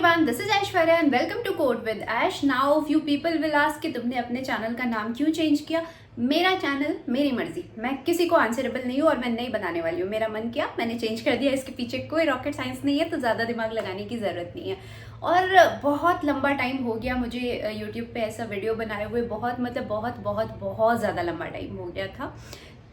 everyone, this is Aishwarya and welcome to Code with Ash. Now few people will ask कि तुमने अपने channel का नाम क्यों चेंज किया। मेरा चैनल मेरी मर्जी, मैं किसी को आंसरेबल नहीं हूँ और मैं नहीं बनाने वाली हूँ। मेरा मन किया मैंने चेंज कर दिया, इसके पीछे कोई रॉकेट साइंस नहीं है, तो ज़्यादा दिमाग लगाने की ज़रूरत नहीं है। और बहुत लंबा टाइम हो गया मुझे यूट्यूब पे ऐसा वीडियो बनाए हुए, बहुत ज़्यादा लंबा टाइम हो गया था।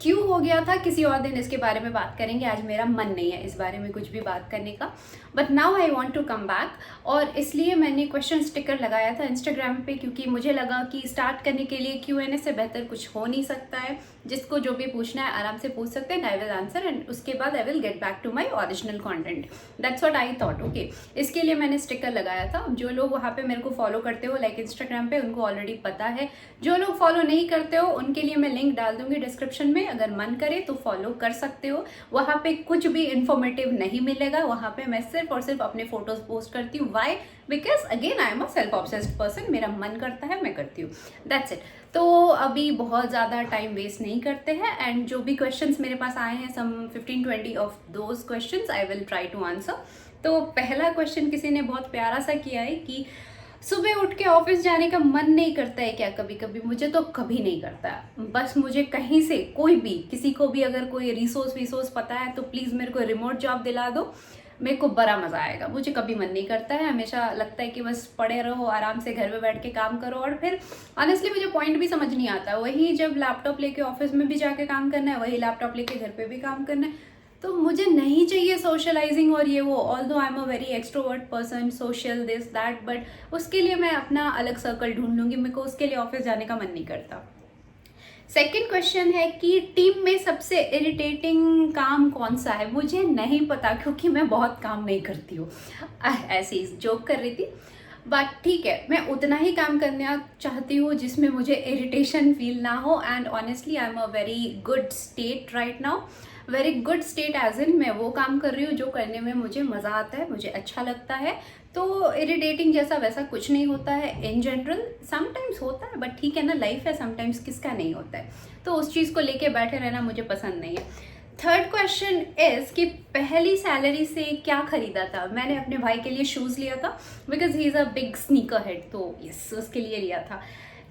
क्यों हो गया था किसी और दिन इसके बारे में बात करेंगे, आज मेरा मन नहीं है इस बारे में कुछ भी बात करने का। But now I want to come back, और इसलिए मैंने क्वेश्चन स्टिकर लगाया था इंस्टाग्राम पे, क्योंकि मुझे लगा कि स्टार्ट करने के लिए Q&A से बेहतर कुछ हो नहीं सकता है। जिसको जो भी पूछना है आराम से पूछ सकते हैं, आई विल आंसर एंड उसके बाद I will get back to my original content. That's what I thought. Okay, इसके लिए मैंने स्टिकर लगाया था। जो लोग वहाँ पे मेरे को फॉलो करते हो लाइक इंस्टाग्राम पे, उनको ऑलरेडी पता है। जो लोग फॉलो नहीं करते हो उनके लिए मैं लिंक डाल दूंगी डिस्क्रिप्शन में, अगर मन करे तो फॉलो कर सकते हो। वहाँ पे कुछ भी इंफॉर्मेटिव नहीं मिलेगा, वहाँ पे मैं सिर्फ और सिर्फ अपने फोटोज पोस्ट करती हूँ। Why? Because again I am a self obsessed person, मेरा मन करता है मैं करती हूँ, दैट्स इट। तो अभी बहुत ज़्यादा टाइम वेस्ट नहीं करते हैं, एंड जो भी क्वेश्चंस मेरे पास आए हैं some 15-20 of those questions I will try to answer. तो पहला क्वेश्चन किसी ने बहुत प्यारा सा किया है कि सुबह उठ के ऑफिस जाने का मन नहीं करता है क्या कभी कभी? मुझे तो कभी नहीं करता। बस मुझे कहीं से कोई भी, किसी को भी अगर कोई रिसोर्स पता है तो प्लीज़ मेरे को रिमोट जॉब दिला दो, मेरे को बड़ा मज़ा आएगा। मुझे कभी मन नहीं करता है, हमेशा लगता है कि बस पड़े रहो आराम से, घर में बैठ के काम करो। और फिर ऑनेस्टली मुझे पॉइंट भी समझ नहीं आता, वही जब लैपटॉप लेके ऑफिस में भी जाके काम करना है, वही लैपटॉप लेके घर पे भी काम करना है। तो मुझे नहीं चाहिए सोशलाइजिंग और ये वो। Although I am a very extrovert person, social this that, but उसके लिए मैं अपना अलग सर्कल ढूंढ लूँगी। मेरे को उसके लिए ऑफिस जाने का मन नहीं करता। सेकेंड क्वेश्चन है कि टीम में सबसे इरिटेटिंग काम कौन सा है? मुझे नहीं पता, क्योंकि मैं बहुत काम नहीं करती हूँ। ऐसे ही जोक कर रही थी, बट ठीक है, मैं उतना ही काम करना चाहती हूँ जिसमें मुझे इरिटेशन फील ना हो। And honestly I am a very good state right now. Very good state as in मैं वो काम कर रही हूँ जो करने में मुझे मज़ा आता है, मुझे अच्छा लगता है। तो इरिटेटिंग जैसा वैसा कुछ नहीं होता है इन जनरल। समटाइम्स होता है बट ठीक है ना, लाइफ है, समटाइम्स किसका नहीं होता है। तो उस चीज़ को लेके बैठे रहना मुझे पसंद नहीं है। थर्ड क्वेश्चन इज कि पहली सैलरी से क्या खरीदा था? मैंने अपने भाई के लिए शूज़ लिया था, because he is a big sneaker head, तो यस उसके लिए लिया था।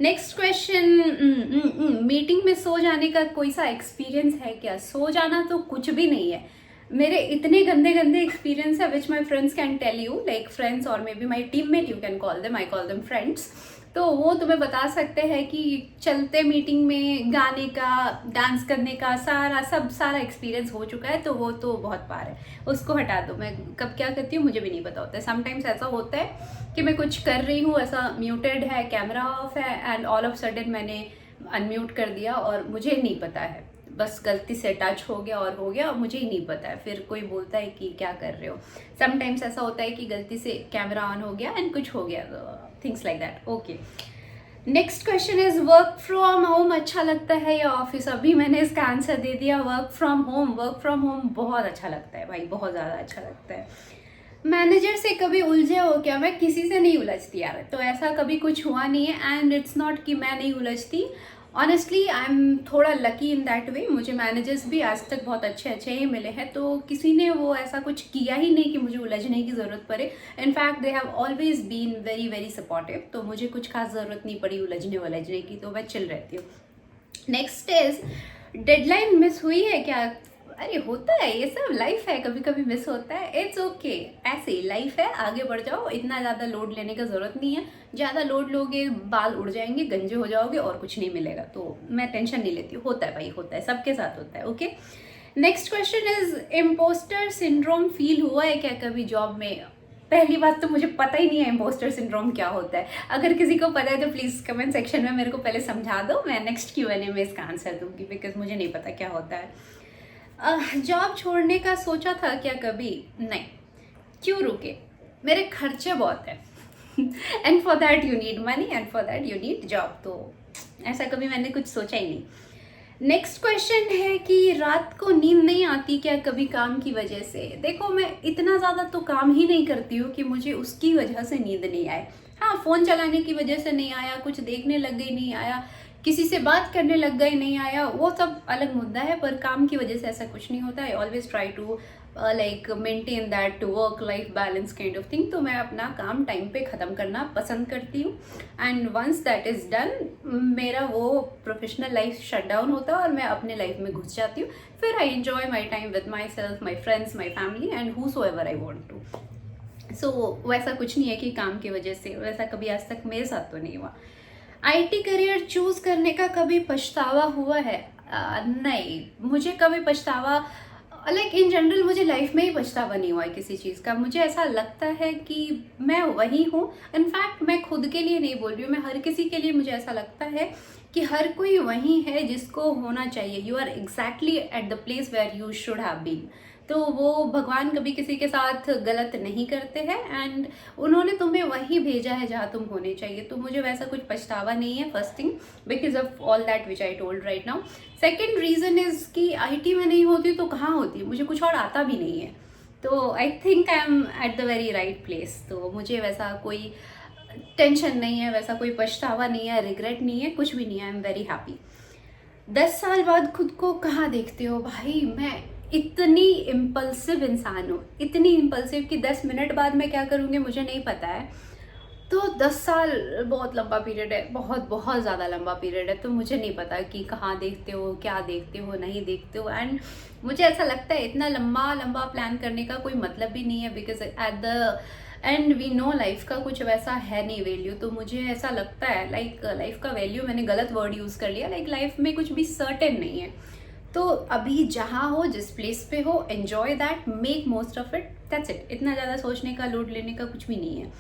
नेक्स्ट क्वेश्चन, मीटिंग में सो जाने का कोई सा एक्सपीरियंस है क्या? सो जाना तो कुछ भी नहीं है। मेरे इतने गंदे गंदे एक्सपीरियंस है which my friends can tell you, like friends और may be my teammate, you can call them, I call them friends. तो वो तुम्हें बता सकते हैं कि चलते मीटिंग में गाने का, डांस करने का सारा एक्सपीरियंस हो चुका है। तो वो तो बहुत पार है, उसको हटा दो। मैं कब क्या करती हूँ मुझे भी नहीं पता होता है। समटाइम्स ऐसा होता है कि मैं कुछ कर रही हूँ, ऐसा म्यूटेड है, कैमरा ऑफ है, एंड ऑल ऑफ सडन मैंने अनम्यूट कर दिया और मुझे नहीं पता है, बस गलती से टच हो गया और मुझे ही नहीं पता है। फिर कोई बोलता है कि क्या कर रहे हो। समटाइम्स ऐसा होता है कि गलती से कैमरा ऑन हो गया एंड कुछ हो गया, things like that. Okay, next question is work from home अच्छा लगता है या ऑफिस? अभी मैंने इसका आंसर दे दिया, वर्क फ्रॉम होम बहुत अच्छा लगता है भाई, बहुत ज़्यादा अच्छा लगता है। मैनेजर से कभी उलझे हो क्या? मैं किसी से नहीं उलझती यार, तो ऐसा कभी कुछ हुआ नहीं है। एंड इट्स नॉट कि मैं नहीं उलझती, ऑनेस्टली आई एम थोड़ा लकी इन दैट वे। मुझे मैनेजर्स भी आज तक बहुत अच्छे ही मिले हैं, तो किसी ने वो ऐसा कुछ किया ही नहीं कि मुझे उलझने की ज़रूरत पड़े। In fact they have always been very very supportive, तो मुझे कुछ खास ज़रूरत नहीं पड़ी उलझने की, तो मैं चिल रहती हूँ। नेक्स्ट इज डेडलाइन मिस हुई है क्या? अरे होता है, ये सब लाइफ है, कभी कभी मिस होता है, इट्स ओके। ऐसे ही लाइफ है, आगे बढ़ जाओ, इतना ज़्यादा लोड लेने का ज़रूरत नहीं है। ज़्यादा लोड लोगे बाल उड़ जाएंगे, गंजे हो जाओगे और कुछ नहीं मिलेगा। तो मैं टेंशन नहीं लेती हूँ, होता है भाई, होता है, सबके साथ होता है। Okay, next question is imposter syndrome feel हुआ है क्या कभी जॉब में? पहली बात तो मुझे पता ही नहीं है इम्पोस्टर सिंड्रोम क्या होता है। अगर किसी को पता है तो प्लीज़ कमेंट सेक्शन में मेरे को पहले समझा दो, मैं नेक्स्ट Q&A में इसका आंसर दूंगी, बिकॉज मुझे नहीं पता क्या होता है। जॉब छोड़ने का सोचा था क्या कभी? नहीं। क्यों रुके? मेरे खर्चे बहुत हैं and for that you need money and for that you need job, तो ऐसा कभी मैंने कुछ सोचा ही नहीं। नेक्स्ट क्वेश्चन है कि रात को नींद नहीं आती क्या कभी काम की वजह से? देखो, मैं इतना ज़्यादा तो काम ही नहीं करती हूँ कि मुझे उसकी वजह से नींद नहीं आए। हाँ, फ़ोन चलाने की वजह से नहीं आया, कुछ देखने लग गई नहीं आया, किसी से बात करने लग गई नहीं आया, वो सब अलग मुद्दा है। पर काम की वजह से ऐसा कुछ नहीं होता है। I always try to like maintain that work life balance kind of thing. तो मैं अपना काम टाइम पे ख़त्म करना पसंद करती हूँ, and once that is done मेरा वो प्रोफेशनल लाइफ शट डाउन होता है और मैं अपने लाइफ में घुस जाती हूँ। फिर I enjoy my time with myself, my friends, my family and whosoever I want to. So वैसा कुछ नहीं है कि काम की वजह से, वैसा कभी आज तक मेरे साथ तो नहीं हुआ। आईटी करियर चूज करने का कभी पछतावा हुआ है? नहीं, मुझे कभी पछतावा, लाइक इन जनरल मुझे लाइफ में ही पछतावा नहीं हुआ है किसी चीज़ का। मुझे ऐसा लगता है कि मैं वही हूँ। इनफैक्ट मैं खुद के लिए नहीं बोल रही हूँ, मैं हर किसी के लिए मुझे ऐसा लगता है कि हर कोई वही है जिसको होना चाहिए। You are exactly at the place where you should have been. तो वो भगवान कभी किसी के साथ गलत नहीं करते हैं, एंड उन्होंने तुम्हें वहीं भेजा है जहाँ तुम होने चाहिए। तो मुझे वैसा कुछ पछतावा नहीं है, first thing, because of all that which I told right now. Second reason is कि आईटी में नहीं होती तो कहाँ होती, मुझे कुछ और आता भी नहीं है। तो I think I am at the very right place. तो मुझे वैसा कोई टेंशन नहीं है, वैसा कोई पछतावा नहीं है, रिग्रेट नहीं है, कुछ भी नहीं है। आई एम वेरी हैप्पी। 10 साल बाद खुद को कहाँ देखते हो? भाई मैं इतनी इम्पल्सिव इंसान हूँ, इतनी इम्पल्सिव कि 10 मिनट बाद मैं क्या करूँगी मुझे नहीं पता है। तो 10 साल बहुत लंबा पीरियड है, बहुत बहुत ज़्यादा लंबा पीरियड है। तो मुझे नहीं पता कि कहाँ देखते हो, क्या देखते हो, नहीं देखते हो। एंड मुझे ऐसा लगता है इतना लंबा लंबा प्लान करने का कोई मतलब भी नहीं है, because at the end we know life का कुछ वैसा है नहीं वैल्यू। तो मुझे ऐसा लगता है लाइक लाइफ का वैल्यू, मैंने गलत वर्ड यूज़ कर लिया, लाइक लाइफ में कुछ भी सर्टेन नहीं है। तो अभी जहाँ हो, जिस प्लेस पे हो, enjoy that, make most of it, that's it. इतना ज़्यादा सोचने का, लोड लेने का कुछ भी नहीं है।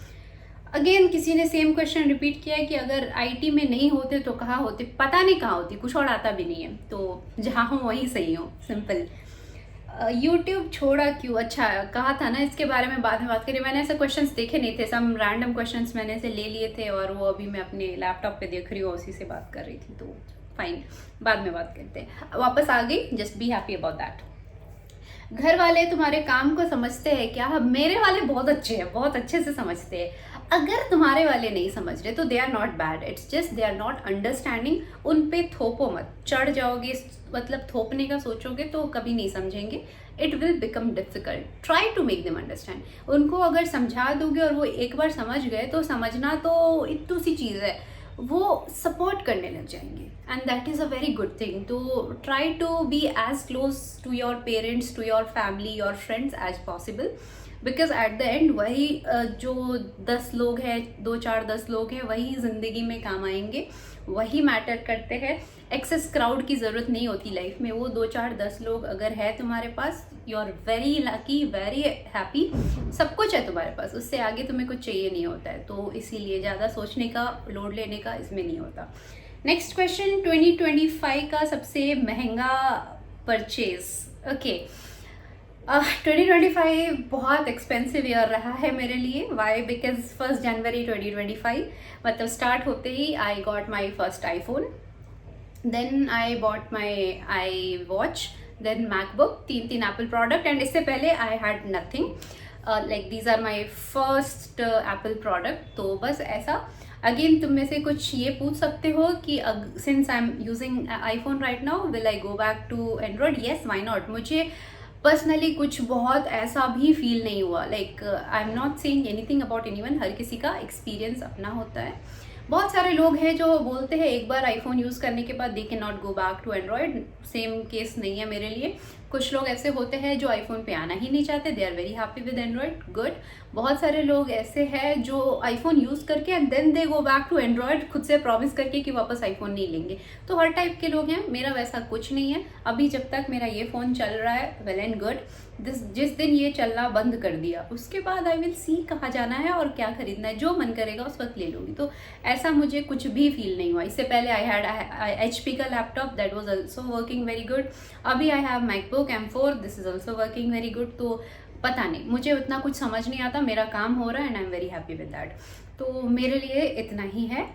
अगेन किसी ने सेम क्वेश्चन रिपीट किया है कि अगर आईटी में नहीं होते तो कहाँ होते? पता नहीं कहाँ होती, कुछ और आता भी नहीं है। तो जहाँ हो वहीं सही हो, सिंपल। यूट्यूब छोड़ा क्यों? अच्छा, कहा था ना इसके बारे में बाद में बात करिए। मैंने ऐसे क्वेश्चंस देखे नहीं थे, सम रैंडम क्वेश्चंस मैंने ऐसे ले लिए थे और वो अभी मैं अपने लैपटॉप पे देख रही हूँ, उसी से बात कर रही थी। तो फाइन, बाद में बात करते हैं। वापस आ गई, just be happy about that. घर वाले तुम्हारे काम को समझते हैं क्या? मेरे वाले बहुत अच्छे हैं, बहुत अच्छे से समझते हैं। अगर तुम्हारे वाले नहीं समझ रहे तो they are not bad, it's just they are not understanding. उन पे थोपो मत, चढ़ जाओगे, मतलब थोपने का सोचोगे तो कभी नहीं समझेंगे। It will become difficult, try to make them understand. उनको अगर समझा दोगे और वो एक बार समझ गए तो समझना तो इतनी सी चीज़ है, वो सपोर्ट करने लग जाएंगे, and that is a very good thing. तो try to be as close to your parents, to your family, your friends as possible, because at the end वही जो 10 लोग हैं, 2-4-10 लोग हैं, वही ज़िंदगी में काम आएंगे, वही मैटर करते हैं। एक्सेस क्राउड की ज़रूरत नहीं होती लाइफ में। वो 2-4-10 लोग अगर है तुम्हारे पास, you are very lucky, very happy, सब कुछ है तुम्हारे पास, उससे आगे तुम्हें कुछ चाहिए नहीं होता है। तो इसीलिए ज़्यादा सोचने का, लोड लेने का इसमें नहीं होता। नेक्स्ट क्वेश्चन, 2025 का सबसे महंगा परचेज। ओके, 2025 बहुत एक्सपेंसिव ईयर रहा है मेरे लिए। वाई? बिकॉज 1 जनवरी 2025 मतलब स्टार्ट होते ही I got my first iPhone, then I bought my iWatch, then MacBook, 3 Apple product. And इससे पहले I had nothing, like these are my first Apple product. तो बस ऐसा। अगेन तुम में से कुछ ये पूछ सकते हो कि since I am using iPhone right now, will I go back to Android? Yes, why not. मुझे पर्सनली कुछ बहुत ऐसा भी फील नहीं हुआ। Like I am not saying anything about anyone, हर किसी का एक्सपीरियंस अपना होता है। बहुत सारे लोग हैं जो बोलते हैं एक बार आईफोन यूज़ करने के बाद they can not go back to android. Same case नहीं है मेरे लिए। कुछ लोग ऐसे होते हैं जो आईफोन पे आना ही नहीं चाहते, they are very happy with android, good. बहुत सारे लोग ऐसे हैं जो आईफोन यूज़ करके and then they go back to android, खुद से प्रॉमिस करके कि वापस आईफोन नहीं लेंगे। तो हर टाइप के लोग हैं, मेरा वैसा कुछ नहीं है। अभी जब तक मेरा ये फ़ोन चल रहा है, वेल एंड गुड। जिस दिन ये चलना बंद कर दिया उसके बाद आई विल सी कहाँ जाना है और क्या खरीदना है, जो मन करेगा उस वक्त ले लूँगी। तो ऐसा मुझे कुछ भी फील नहीं हुआ। इससे पहले आई हैड HP का laptop, that was also working very good. अभी I have MacBook M4, this is also working very good. तो पता नहीं, मुझे उतना कुछ समझ नहीं आता, मेरा काम हो रहा है and I am very happy with that. तो मेरे लिए इतना ही है।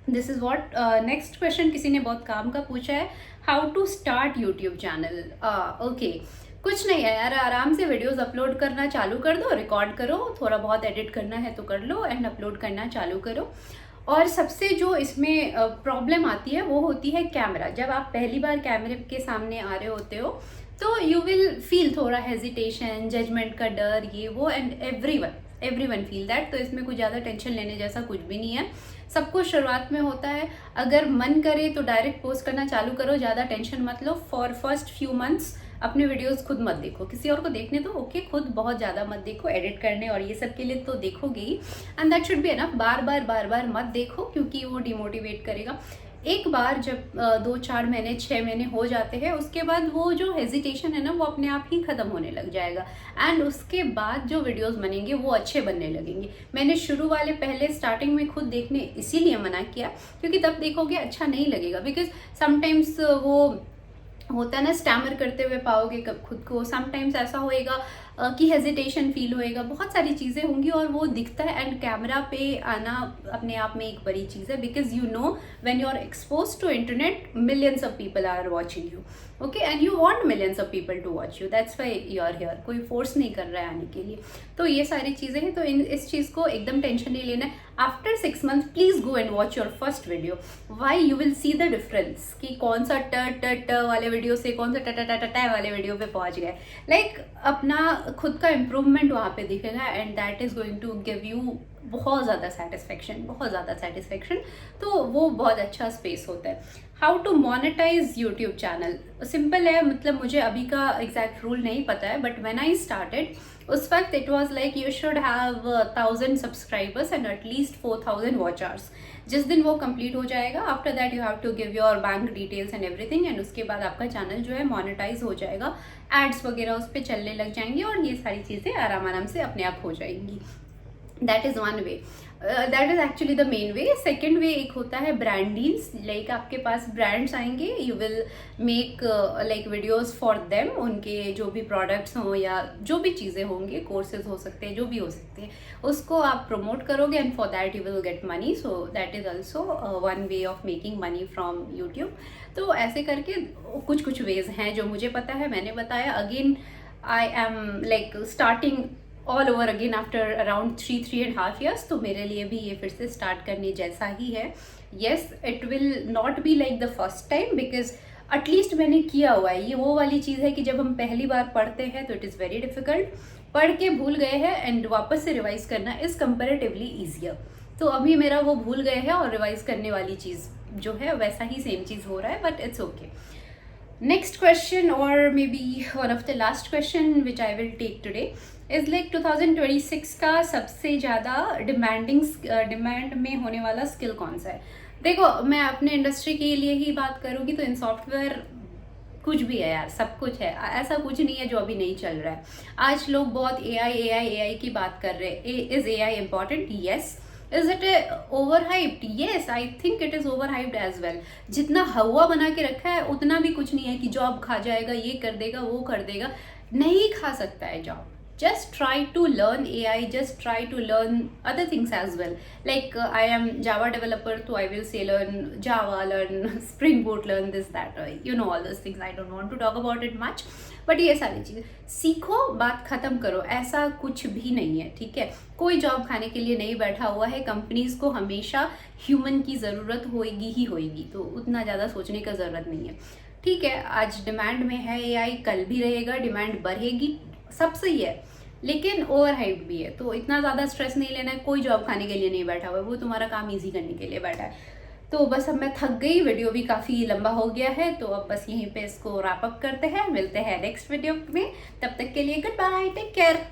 This is what. Next question किसी ने बहुत काम का पूछा है, how to start YouTube channel. Okay, कुछ नहीं है यार, आराम से वीडियोस अपलोड करना चालू कर दो, रिकॉर्ड करो, थोड़ा बहुत एडिट करना है तो कर लो एंड अपलोड करना चालू करो। और सबसे जो इसमें प्रॉब्लम आती है वो होती है कैमरा। जब आप पहली बार कैमरे के सामने आ रहे होते हो तो यू विल फील थोड़ा हेजिटेशन, जजमेंट का डर, ये वो, एंड एवरीवन फील दैट। तो इसमें कुछ ज़्यादा टेंशन लेने जैसा कुछ भी नहीं है। सब कुछ शुरुआत में होता है। अगर मन करे तो डायरेक्ट पोस्ट करना चालू करो, ज़्यादा टेंशन मत लो। फॉर फर्स्ट फ्यू मंथ्स अपने वीडियोस खुद मत देखो, किसी और को देखने तो ओके, खुद बहुत ज़्यादा मत देखो, एडिट करने और ये सब के लिए तो देखोगे ही, and that should be enough. बार बार मत देखो क्योंकि वो डिमोटिवेट करेगा। एक बार जब 2-4 महीने 6 महीने हो जाते हैं, उसके बाद वो जो हेजिटेशन है ना वो अपने आप ही ख़त्म होने लग जाएगा, एंड उसके बाद जो वीडियोस बनेंगे वो अच्छे बनने लगेंगे। मैंने शुरू वाले पहले स्टार्टिंग में खुद देखने इसीलिए मना किया क्योंकि तब देखोगे अच्छा नहीं लगेगा, बिकॉज समटाइम्स वो होता है ना, स्टैमर करते हुए पाओगे खुद को, समटाइम्स ऐसा होएगा कि हेजिटेशन फील होएगा, बहुत सारी चीज़ें होंगी और वो दिखता है। एंड कैमरा पे आना अपने आप में एक बड़ी चीज़ है, because you know when you are expose to internet, millions of people are watching you, okay, and you want millions of people to watch you, that's why you are here. कोई फोर्स नहीं कर रहा है आने के लिए। तो ये सारी चीज़ें हैं, तो इस चीज़ को एकदम टेंशन नहीं लेना है। After 6 months please go and watch your first video, why you will see the difference कि कौन सा ट वाले वीडियो से कौन सा ट वाले वीडियो पे पहुंच गए। लाइक अपना खुद का इम्प्रूवमेंट वहाँ पे दिखेगा, and that is going to give you बहुत ज़्यादा सेटिस्फेक्शन। तो वो बहुत अच्छा स्पेस होता है। How to monetize YouTube channel, simple है, मतलब मुझे अभी का एग्जैक्ट रूल नहीं पता है, बट व्हेन आई स्टार्टेड उस वक्त it was like you should have 1000 subscribers and at least 4000 watch hours. जिस दिन वो कंप्लीट हो जाएगा, after that you have to give your bank details and everything, and उसके बाद आपका चैनल जो है मोनेटाइज हो जाएगा, एड्स वगैरह उस पर चलने लग जाएंगे और ये सारी चीज़ें आराम से अपने आप हो जाएंगी। That is one way, that is actually the main way. Second way एक होता है ब्रांड डील्स, लाइक आपके पास ब्रांड्स आएंगे, you will make like videos for them, उनके जो भी प्रोडक्ट्स हों या जो भी चीज़ें होंगे, कोर्सेज हो सकते हैं, जो भी हो सकते हैं, उसको आप प्रमोट करोगे, and for that you will get money. So that is also one way of making money from YouTube. तो ऐसे करके कुछ वेज हैं जो मुझे पता है, मैंने बताया। Again I am like starting all over again after around 3.5 years, तो मेरे लिए भी ये फिर से स्टार्ट करने जैसा ही है। Yes, it will not be like the first time, because at least मैंने किया हुआ है। ये वो वाली चीज़ है कि जब हम पहली बार पढ़ते हैं तो इट इज़ वेरी डिफिकल्ट, पढ़ के भूल गए हैं एंड वापस से रिवाइज करना इज़ कंपेरेटिवली ईजियर। तो अभी मेरा वो भूल गए हैं और रिवाइज करने वाली चीज़ जो है वैसा ही सेम चीज़ हो रहा है, but it's okay. Next question, or maybe one of the last question which I will take today is like 2026 का सबसे ज़्यादा डिमांड में होने वाला स्किल कौन सा है। देखो, मैं अपने इंडस्ट्री के लिए ही बात करूँगी तो इन सॉफ्टवेयर कुछ भी है यार, सब कुछ है, ऐसा कुछ नहीं है जो अभी नहीं चल रहा है। आज लोग बहुत AI की बात कर रहे हैं। Is AI important? Yes. Is it over hyped? Yes, I think it is over hyped as well. जितना हवा बना के रखा है उतना भी कुछ नहीं है कि जॉब खा जाएगा, ये कर देगा, वो कर देगा। नहीं खा सकता है job. Just try to learn AI, just try to learn other things as well. Like I am Java developer, so I will say learn Java, learn Spring Boot, learn this, that, you know, all those things. I don't want to talk about it much. But ये सारी चीज़ें सीखो, बात ख़त्म करो, ऐसा कुछ भी नहीं है, ठीक है। कोई जॉब खाने के लिए नहीं बैठा हुआ है। कंपनीज़ को हमेशा ह्यूमन की ज़रूरत होएगी ही होएगी, तो उतना ज़्यादा सोचने का ज़रूरत नहीं है, ठीक है। आज डिमांड में है AI, कल भी रहेगा, डिमांड बढ़ेगी, सब सही है, लेकिन ओवर हाइप्ड भी है। तो इतना ज़्यादा स्ट्रेस नहीं लेना है। कोई जॉब खाने के लिए नहीं बैठा हुआ है, वो तुम्हारा काम ईजी करने के लिए बैठा है। तो बस अब मैं थक गई, वीडियो भी काफ़ी लंबा हो गया है, तो अब बस यहीं पे इसको रैप अप करते हैं। मिलते हैं नेक्स्ट वीडियो में, तब तक के लिए गुड बाय, टेक केयर।